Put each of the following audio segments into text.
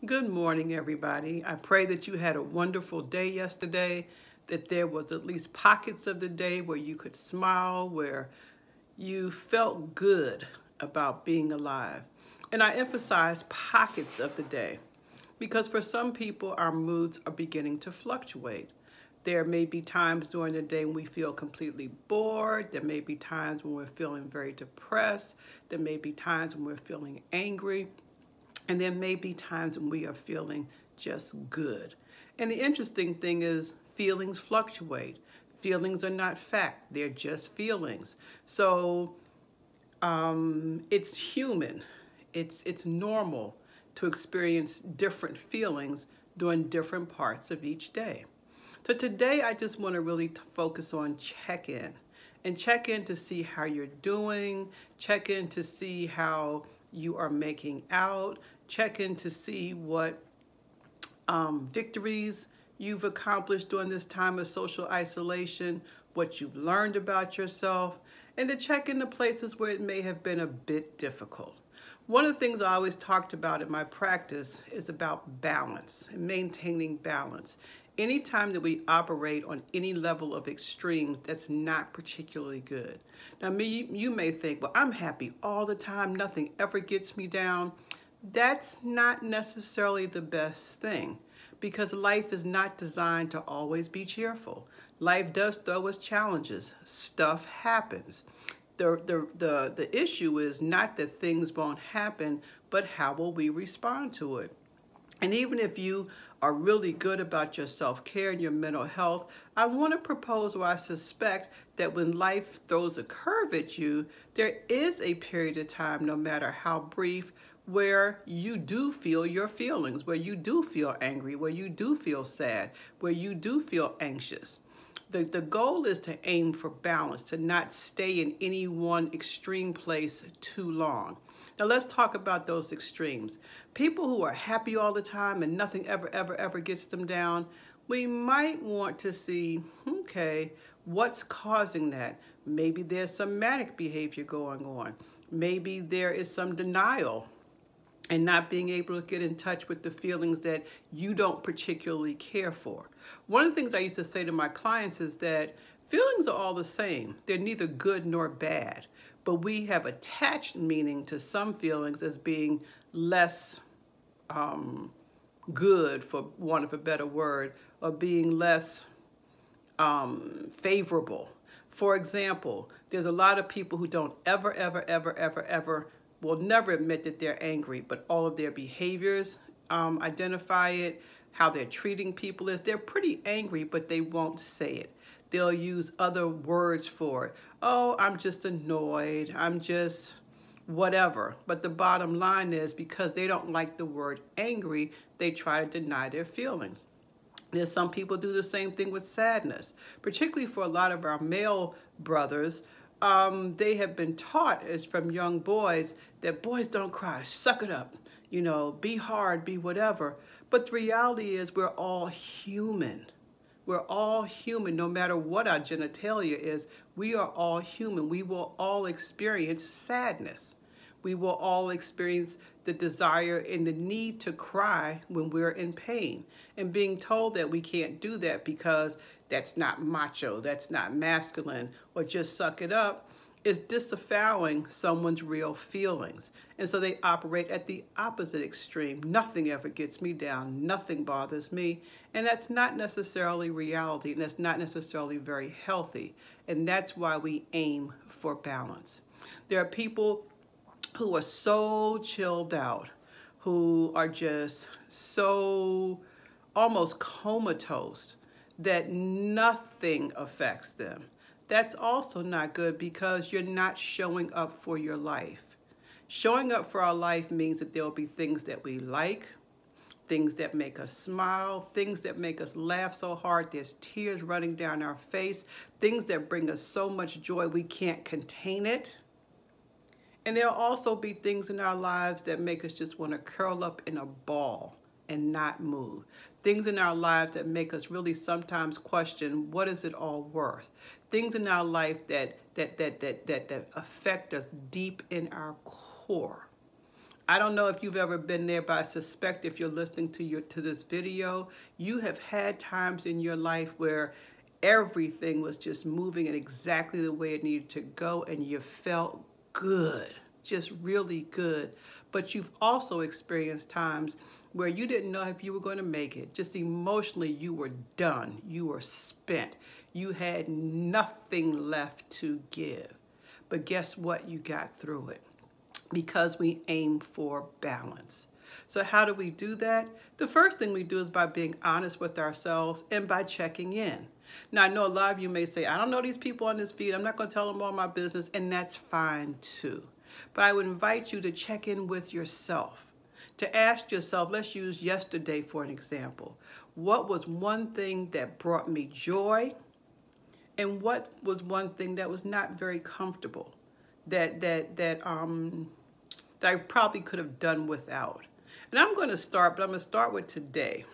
Good morning, everybody. I pray that you had a wonderful day yesterday, that there was at least pockets of the day where you could smile, where you felt good about being alive. And I emphasize pockets of the day because for some people, our moods are beginning to fluctuate. There may be times during the day when we feel completely bored. There may be times when we're feeling very depressed. There may be times when we're feeling angry. And there may be times when we are feeling just good. And the interesting thing is feelings fluctuate. Feelings are not fact, they're just feelings. So it's human, it's normal to experience different feelings during different parts of each day. So today I just want to really focus on check-in. And check in to see how you're doing, check in to see how you are making out, check in to see what victories you've accomplished during this time of social isolation, what you've learned about yourself, and to check into places where it may have been a bit difficult. One of the things I always talked about in my practice is about balance and maintaining balance. Anytime that we operate on any level of extremes, that's not particularly good. Now, you may think, well, I'm happy all the time, nothing ever gets me down. That's not necessarily the best thing because life is not designed to always be cheerful. Life does throw us challenges. Stuff happens. The issue is not that things won't happen, but how will we respond to it? And even if you are really good about your self-care and your mental health, I want to propose, or I suspect, that when life throws a curve at you, there is a period of time, no matter how brief, where you do feel your feelings, where you do feel angry, where you do feel sad, where you do feel anxious. The goal is to aim for balance, to not stay in any one extreme place too long. Now let's talk about those extremes. People who are happy all the time and nothing ever gets them down, we might want to see, okay, what's causing that? Maybe there's some manic behavior going on. Maybe there is some denial and not being able to get in touch with the feelings that you don't particularly care for. One of the things I used to say to my clients is that feelings are all the same. They're neither good nor bad, but we have attached meaning to some feelings as being less good, for want of a better word, or being less favorable. For example, there's a lot of people who don't ever will never admit that they're angry, but all of their behaviors identify it. How they're treating people is they're pretty angry, but they won't say it. They'll use other words for it. Oh, I'm just annoyed. I'm just whatever. But the bottom line is because they don't like the word angry, they try to deny their feelings. There's some people do the same thing with sadness, particularly for a lot of our male brothers. They have been taught as from young boys that boys don't cry, suck it up, you know, be hard, be whatever. But the reality is we're all human. We're all human, no matter what our genitalia is, we are all human. We will all experience sadness. We will all experience the desire and the need to cry when we're in pain. And being told that we can't do that because that's not macho, that's not masculine, or just suck it up, is disavowing someone's real feelings. And so they operate at the opposite extreme. Nothing ever gets me down, nothing bothers me. And that's not necessarily reality, and that's not necessarily very healthy. And that's why we aim for balance. There are people who are so chilled out, who are just so almost comatose that nothing affects them. That's also not good because you're not showing up for your life. Showing up for our life means that there will be things that we like, things that make us smile, things that make us laugh so hard there's tears running down our face, things that bring us so much joy we can't contain it. And there'll also be things in our lives that make us just want to curl up in a ball and not move. Things in our lives that make us really sometimes question, what is it all worth? Things in our life that affect us deep in our core. I don't know if you've ever been there, but I suspect if you're listening to this video, you have had times in your life where everything was just moving in exactly the way it needed to go, and you felt good, just really good. But you've also experienced times where you didn't know if you were going to make it. Just emotionally, you were done. You were spent. You had nothing left to give. But guess what? You got through it because we aim for balance. So how do we do that? The first thing we do is by being honest with ourselves and by checking in. Now, I know a lot of you may say, I don't know these people on this feed. I'm not going to tell them all my business, and that's fine too. But I would invite you to check in with yourself, to ask yourself, let's use yesterday for an example. What was one thing that brought me joy? And what was one thing that was not very comfortable, that I probably could have done without? And I'm going to start, but I'm going to start with today.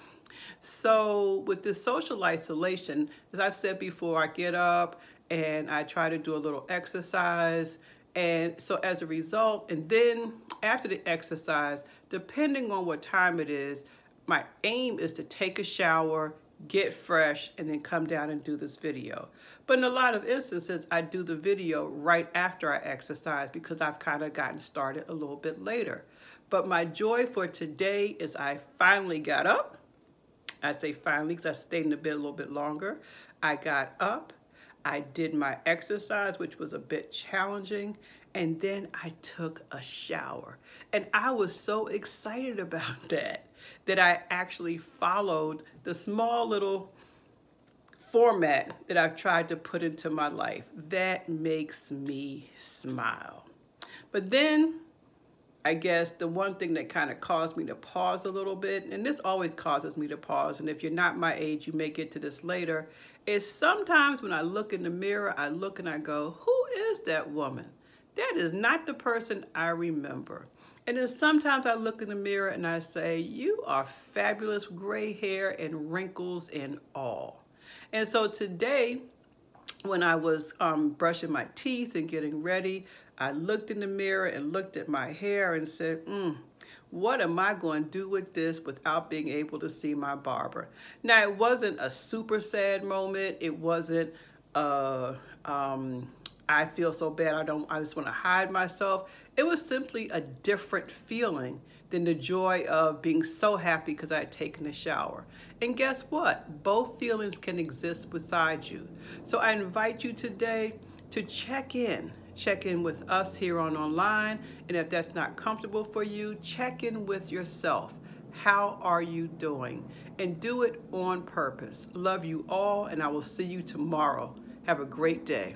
So with this social isolation, as I've said before, I get up and I try to do a little exercise. And so as a result, and then after the exercise, depending on what time it is, my aim is to take a shower, get fresh, and then come down and do this video. But in a lot of instances, I do the video right after I exercise because I've kind of gotten started a little bit later. But my joy for today is I finally got up. I say finally because I stayed in the bed a little bit longer. I got up. I did my exercise, which was a bit challenging, and then I took a shower. And I was so excited about that I actually followed the small little format that I've tried to put into my life. That makes me smile. But then, I guess the one thing that kind of caused me to pause a little bit, and this always causes me to pause, and if you're not my age, you may get to this later, is sometimes when I look in the mirror, I look and I go, who is that woman? That is not the person I remember. And then sometimes I look in the mirror and I say, you are fabulous, gray hair and wrinkles and all. And so today, when I was brushing my teeth and getting ready, I looked in the mirror and looked at my hair and said, what am I going to do with this without being able to see my barber? Now, it wasn't a super sad moment. It wasn't, I feel so bad, I just want to hide myself. It was simply a different feeling than the joy of being so happy because I had taken a shower. And guess what? Both feelings can exist beside you. So I invite you today to check in with us here on online. And if that's not comfortable for you, check in with yourself. How are you doing? And do it on purpose. Love you all, and I will see you tomorrow. Have a great day.